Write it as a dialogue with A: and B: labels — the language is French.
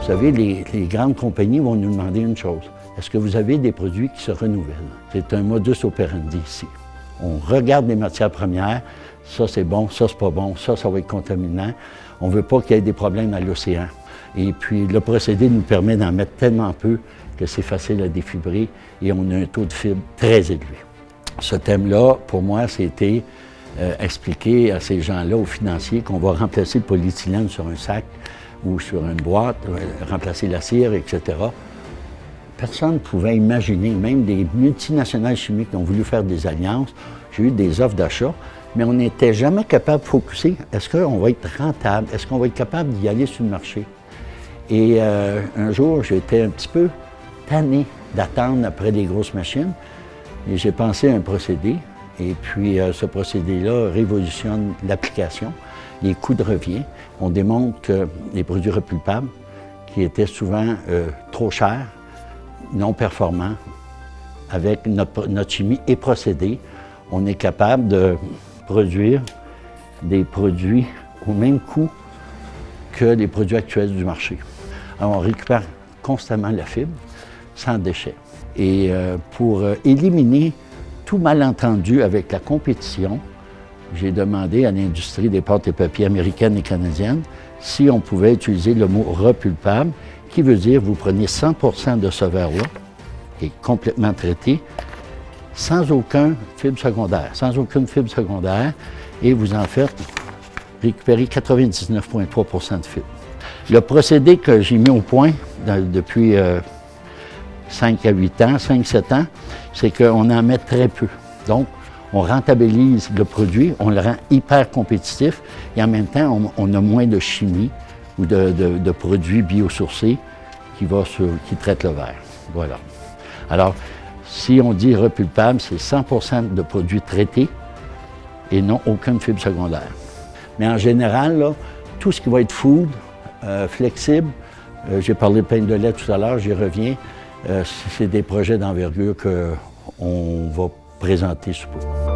A: savez, les grandes compagnies vont nous demander une chose. Est-ce que vous avez des produits qui se renouvellent? C'est un modus operandi ici. On regarde les matières premières. Ça, c'est bon, ça, c'est pas bon, ça va être contaminant. On ne veut pas qu'il y ait des problèmes à l'océan. Et puis, le procédé nous permet d'en mettre tellement peu que c'est facile à défibrer et on a un taux de fibre très élevé. Ce thème-là, pour moi, c'était expliquer à ces gens-là, aux financiers, qu'on va remplacer le polyéthylène sur un sac ou sur une boîte, remplacer la cire, etc. Personne ne pouvait imaginer, même des multinationales chimiques qui ont voulu faire des alliances. J'ai eu des offres d'achat, mais on n'était jamais capable de focusser. Est-ce qu'on va être rentable? Est-ce qu'on va être capable d'y aller sur le marché? Et un jour, j'étais un petit peu tanné d'attendre après les grosses machines. Et j'ai pensé à un procédé. Et puis, ce procédé-là révolutionne l'application, les coûts de revient. On démontre que les produits repulpables, qui étaient souvent trop chers, non performants, avec notre chimie et procédé, on est capable de produire des produits au même coût que les produits actuels du marché. Alors, on récupère constamment la fibre, sans déchets. Et pour éliminer tout malentendu avec la compétition, j'ai demandé à l'industrie des pâtes et papiers américaine et canadienne si on pouvait utiliser le mot repulpable, qui veut dire vous prenez 100% de ce verre-là, qui est complètement traité, sans aucune fibre secondaire, et vous en faites récupérer 99,3% de fibre. Le procédé que j'ai mis au point depuis 5 à 8 ans, 5-7 ans, c'est qu'on en met très peu. Donc, on rentabilise le produit, on le rend hyper compétitif et en même temps, on a moins de chimie ou de produits biosourcés qui traitent le verre. Voilà. Alors, si on dit repulpable, c'est 100% de produits traités et non aucune fibre secondaire. Mais en général, là, tout ce qui va être food, flexible, j'ai parlé de pain de lait tout à l'heure, j'y reviens, c'est des projets d'envergure qu'on va présenter sous peu.